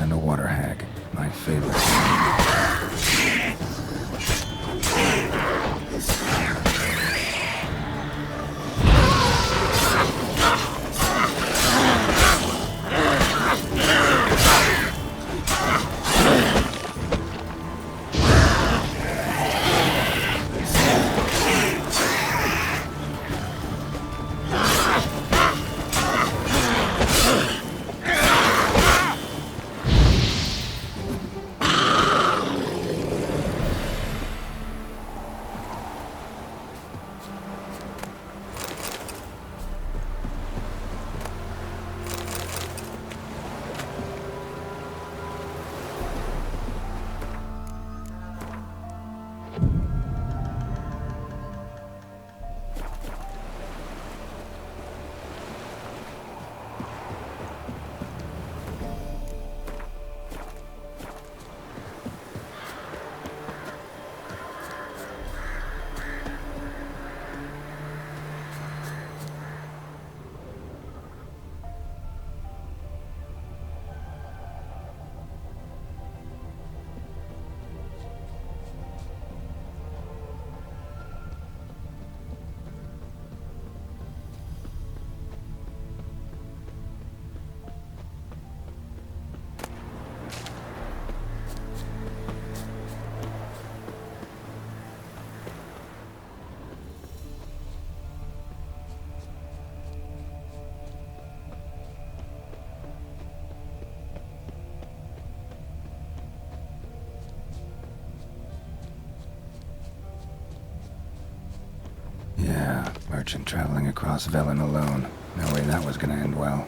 and a water hag. My favorite. Yeah, merchant traveling across Velen alone. No way that was gonna end well.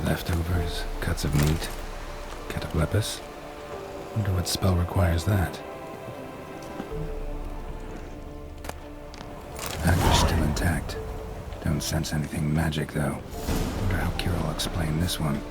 Leftovers, cuts of meat, cataplepis. Wonder what spell requires that. Package still intact. Don't sense anything magic though. Wonder how Kira will explain this one.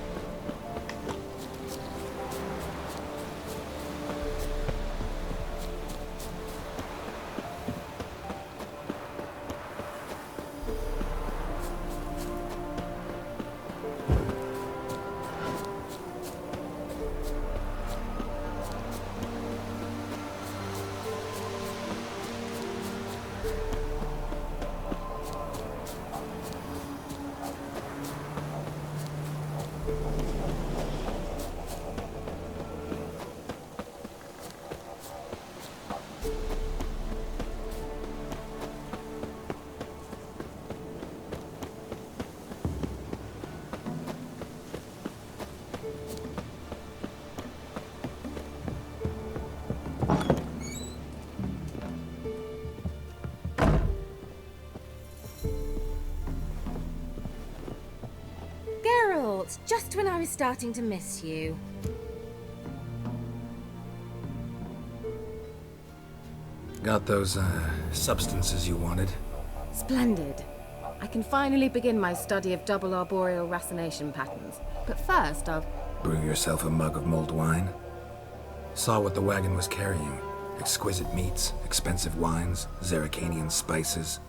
Just when I was starting to miss you. Got those, substances you wanted? Splendid. I can finally begin my study of double arboreal racination patterns. But first, I'll... Brew yourself a mug of mulled wine? Saw what the wagon was carrying. Exquisite meats, expensive wines, Zerrikanian spices.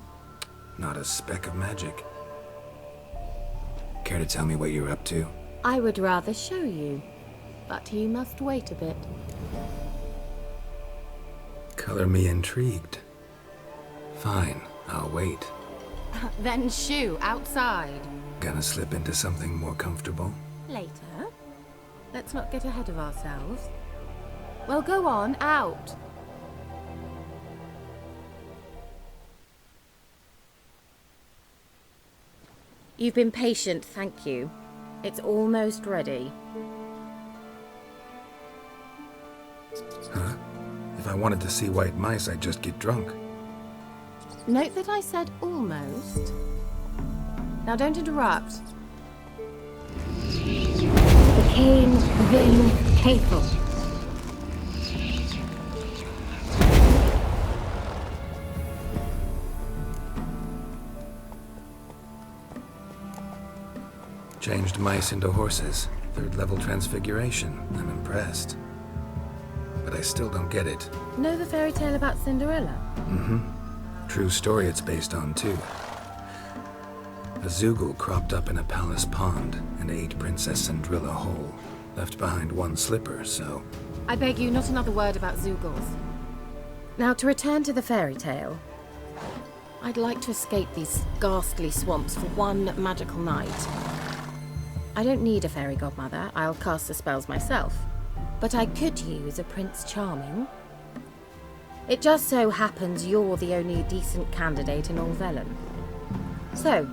Not a speck of magic. Care to tell me what you're up to? I would rather show you, but you must wait a bit. Color me intrigued. Fine, I'll wait. Then shoo, outside. Gonna slip into something more comfortable? Later. Let's not get ahead of ourselves. Well, go on, out. You've been patient, thank you. It's almost ready. Huh? If I wanted to see white mice, I'd just get drunk. Note that I said almost. Now don't interrupt. The Cain Vin Cathel. Changed mice into horses. 3rd level transfiguration. I'm impressed. But I still don't get it. Know the fairy tale about Cinderella? Mm-hmm. True story it's based on, too. A Zoogle cropped up in a palace pond and ate Princess Cendrilla whole. Left behind one slipper, so... I beg you, not another word about Zoogles. Now, to return to the fairy tale. I'd like to escape these ghastly swamps for one magical night. I don't need a fairy godmother. I'll cast the spells myself. But I could use a Prince Charming. It just so happens you're the only decent candidate in all Velen. So,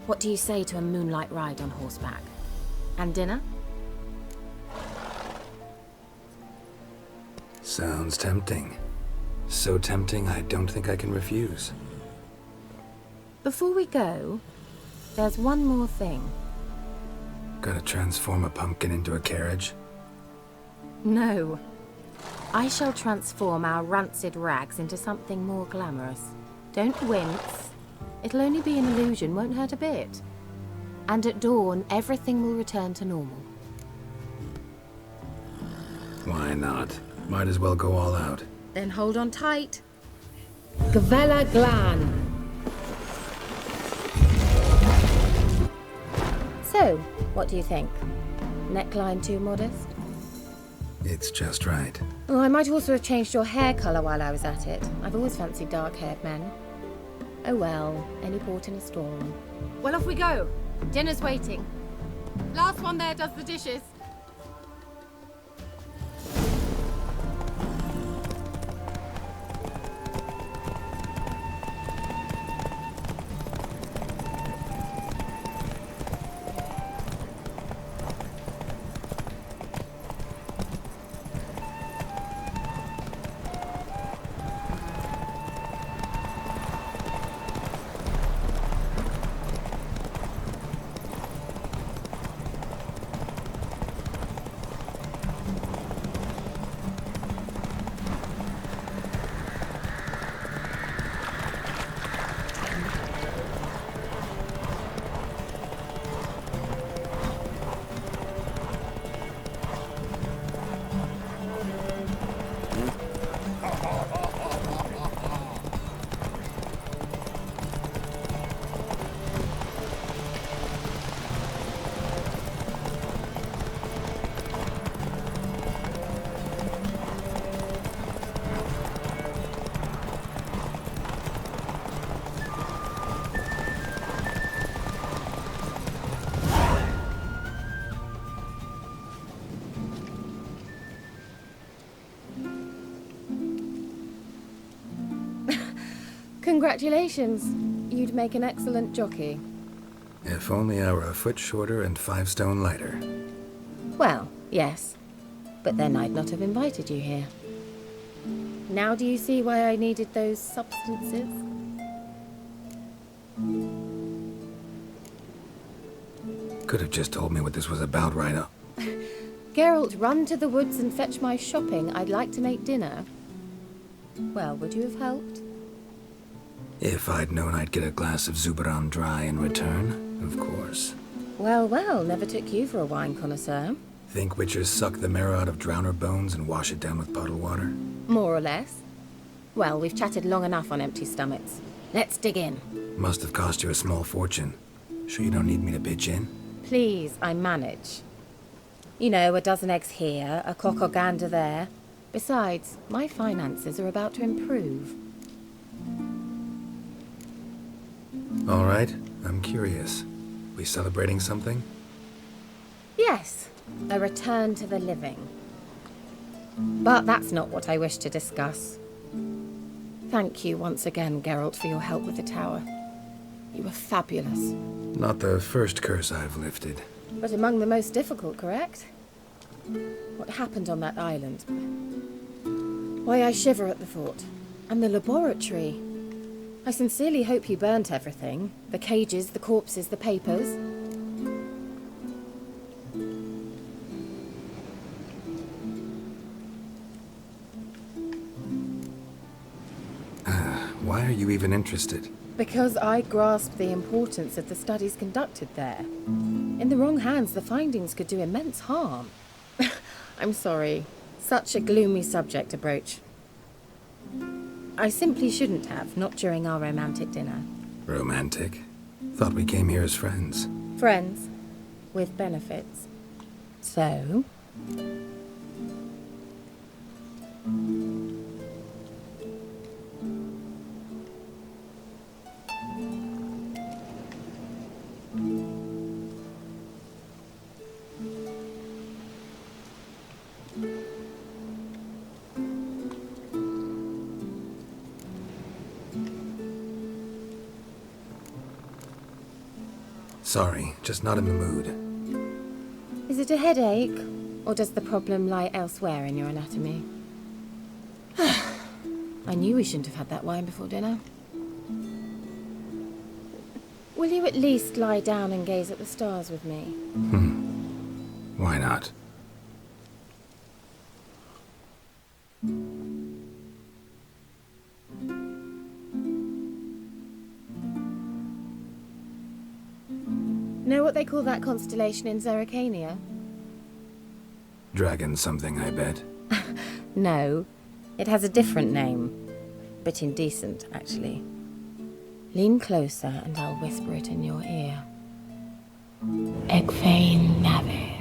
what do you say to a moonlight ride on horseback? And dinner? Sounds tempting. So tempting, I don't think I can refuse. Before we go, there's one more thing. Gotta transform a pumpkin into a carriage? No. I shall transform our rancid rags into something more glamorous. Don't wince. It'll only be an illusion, won't hurt a bit. And at dawn, everything will return to normal. Why not? Might as well go all out. Then hold on tight. Gavella Glan. So, what do you think? Neckline too modest? It's just right. Oh, I might also have changed your hair colour while I was at it. I've always fancied dark-haired men. Oh well, any port in a storm. Well, off we go. Dinner's waiting. Last one there does the dishes. Congratulations. You'd make an excellent jockey. If only I were a foot shorter and 5 stone lighter. Well, yes. But then I'd not have invited you here. Now do you see why I needed those substances? Could have just told me what this was about right up. Geralt, run to the woods and fetch my shopping. I'd like to make dinner. Well, would you have helped? If I'd known I'd get a glass of Zuberan dry in return, of course. Well, well, never took you for a wine connoisseur. Think witchers suck the marrow out of drowner bones and wash it down with puddle water? More or less. Well, we've chatted long enough on empty stomachs. Let's dig in. Must have cost you a small fortune. Sure you don't need me to pitch in? Please, I manage. You know, a dozen eggs here, a cock or gander there. Besides, my finances are about to improve. All right, I'm curious. We celebrating something? Yes, a return to the living. But that's not what I wish to discuss. Thank you once again, Geralt, for your help with the tower. You were fabulous. Not the first curse I've lifted. But among the most difficult, correct? What happened on that island? Why, I shiver at the thought. And the laboratory. I sincerely hope you burnt everything. The cages, the corpses, the papers. Why are you even interested? Because I grasp the importance of the studies conducted there. In the wrong hands, the findings could do immense harm. I'm sorry. Such a gloomy subject to broach. I simply shouldn't have, not during our romantic dinner. Romantic? Thought we came here as friends. Friends. With benefits. So? Sorry, just not in the mood. Is it a headache? Or does the problem lie elsewhere in your anatomy? I knew we shouldn't have had that wine before dinner. Will you at least lie down and gaze at the stars with me? Why not? Know what they call that constellation in Zerrikania? Dragon something, I bet. No, it has a different name. Bit indecent, actually. Lean closer and I'll whisper it in your ear. Egfain Nave.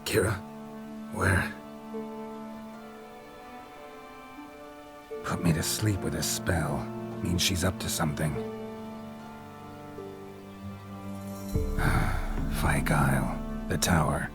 Kira? Where? Put me to sleep with a spell. Means she's up to something. Fyke Isle. The tower.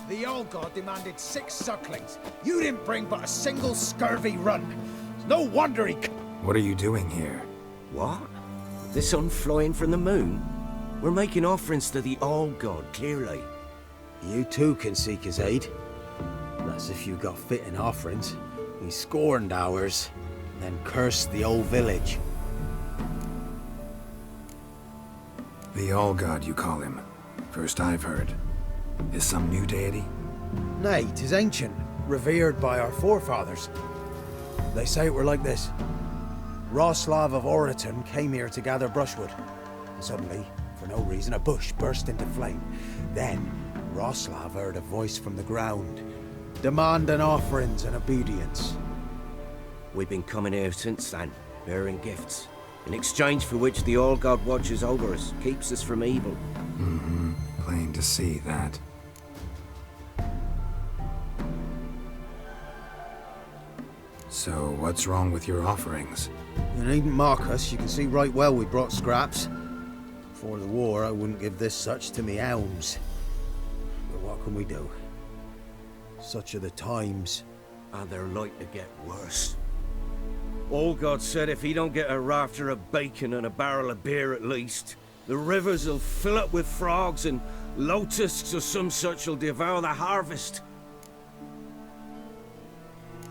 The old god demanded 6 sucklings. You didn't bring but a single scurvy run. It's no wonder he... What are you doing here? What? The sun flying from the moon? We're making offerings to the old god, clearly. You too can seek his aid. That's if you got fitting offerings. We scorned ours, then cursed the old village. The All-God, you call him. First I've heard. Is some new deity? Nay, 'tis ancient, revered by our forefathers. They say it were like this. Roslav of Oriton came here to gather brushwood. Suddenly, for no reason, a bush burst into flame. Then, Roslav heard a voice from the ground, demanding offerings and obedience. We've been coming here since then, bearing gifts, in exchange for which the All-God watches over us, keeps us from evil. Mm-hmm. Plain to see that. So, what's wrong with your offerings? You needn't mock us, you can see right well we brought scraps. Before the war, I wouldn't give this such to me elms. But what can we do? Such are the times. And they're like to get worse. All-God said if he don't get a rafter of bacon and a barrel of beer at least, the rivers will fill up with frogs and locusts or some such will devour the harvest.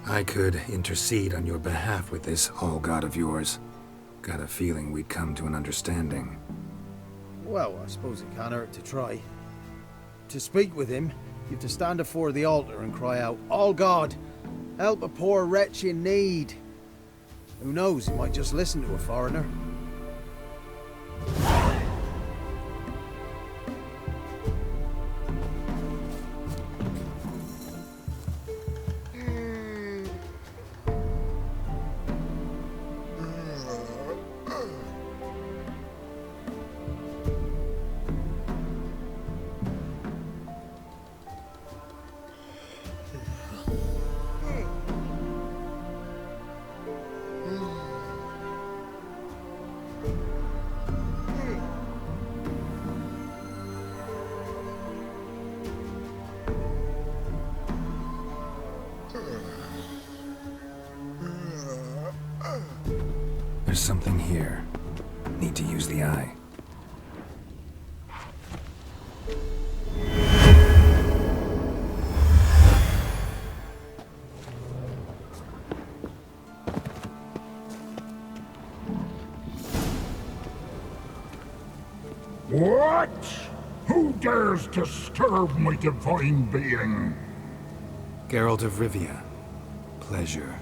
I could intercede on your behalf with this all-god of yours. Got a feeling we'd come to an understanding. Well, I suppose it can't hurt to try. To speak with him, you have to stand before the altar and cry out, "All God, help a poor wretch in need." Who knows, he might just listen to a foreigner. There's something here. Need to use the eye. What? Who dares disturb my divine being? Geralt of Rivia. Pleasure.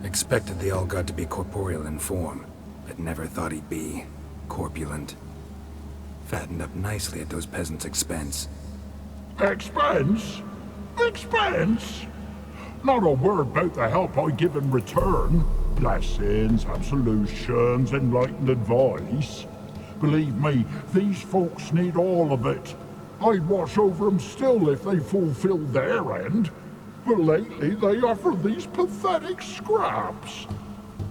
Expected the All-God to be corporeal in form, but never thought he'd be corpulent. Fattened up nicely at those peasants' expense. Expense? Expense? Not a word about the help I give in return. Blessings, absolutions, enlightened advice. Believe me, these folks need all of it. I'd watch over them still if they fulfilled their end. But lately they offer these pathetic scraps.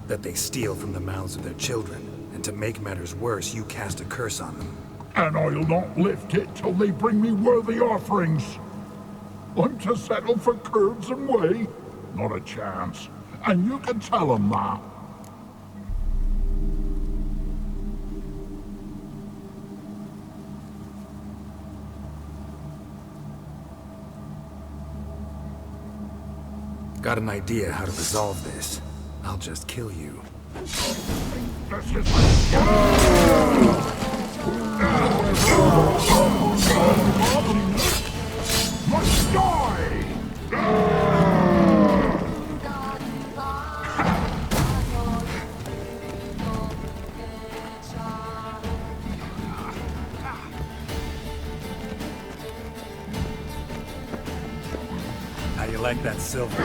That they steal from the mouths of their children, and to make matters worse, you cast a curse on them. And I'll not lift it till they bring me worthy offerings. I'm to settle for curds and whey? Not a chance. And you can tell them that. Got an idea how to resolve this. I'll just kill you. This is must die! How you like that silver?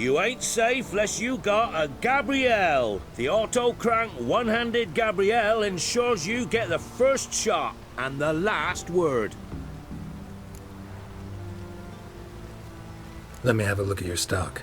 You ain't safe less you got a Gabrielle. The auto-crank one-handed Gabrielle ensures you get the first shot and the last word. Let me have a look at your stock.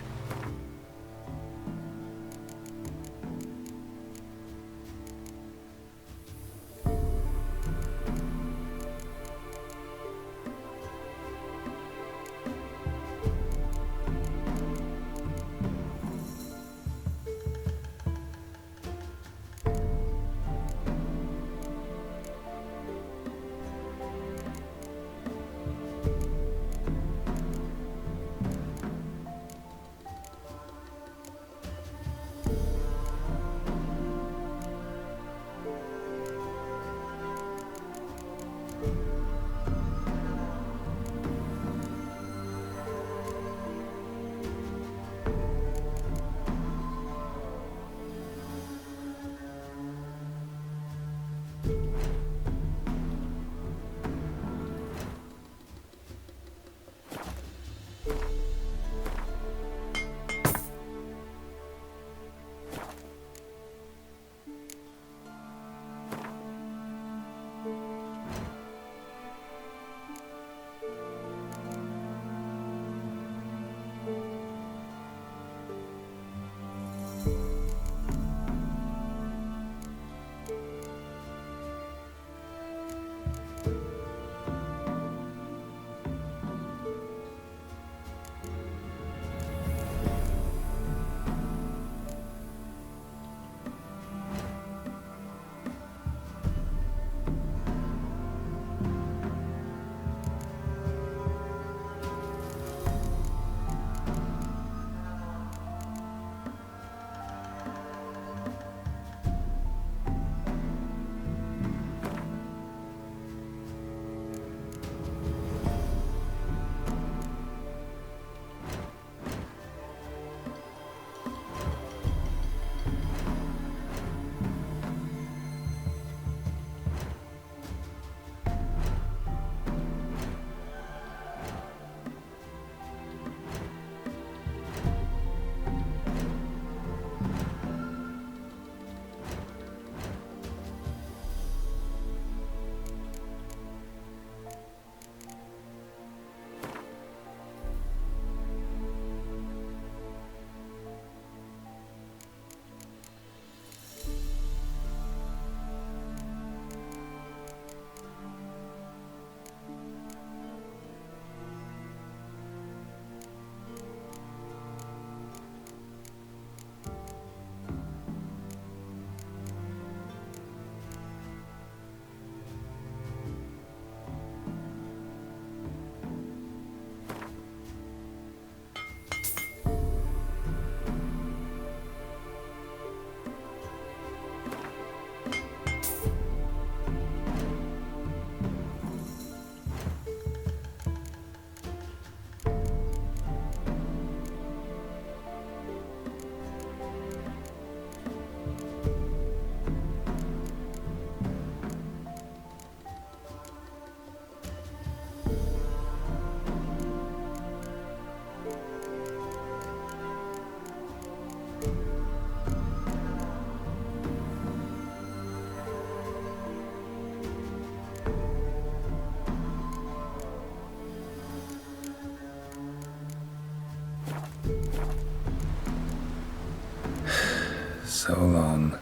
So long.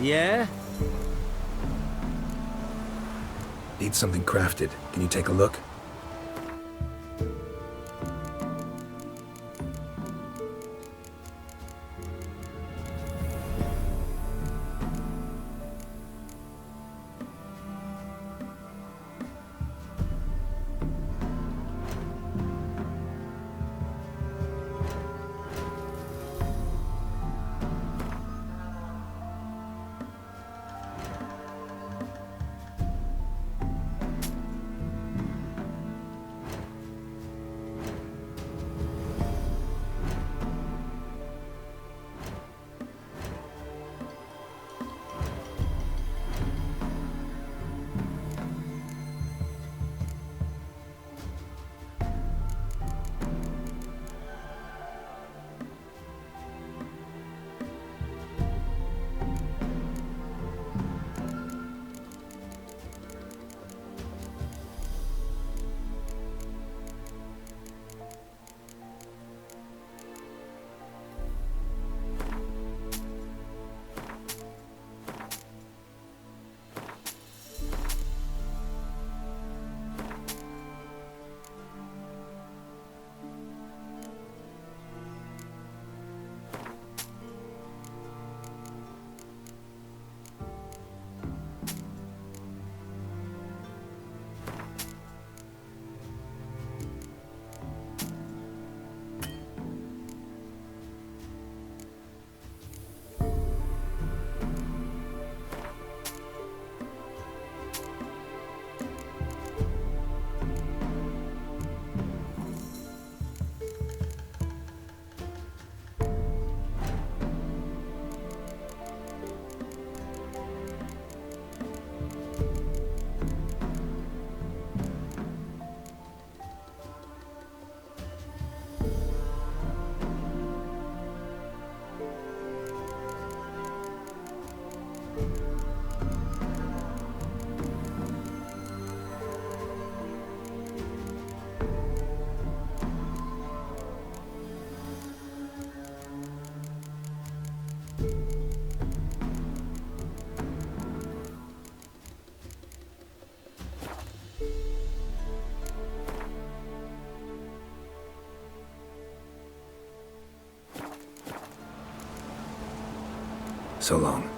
Yeah? Need something crafted. Can you take a look? So long.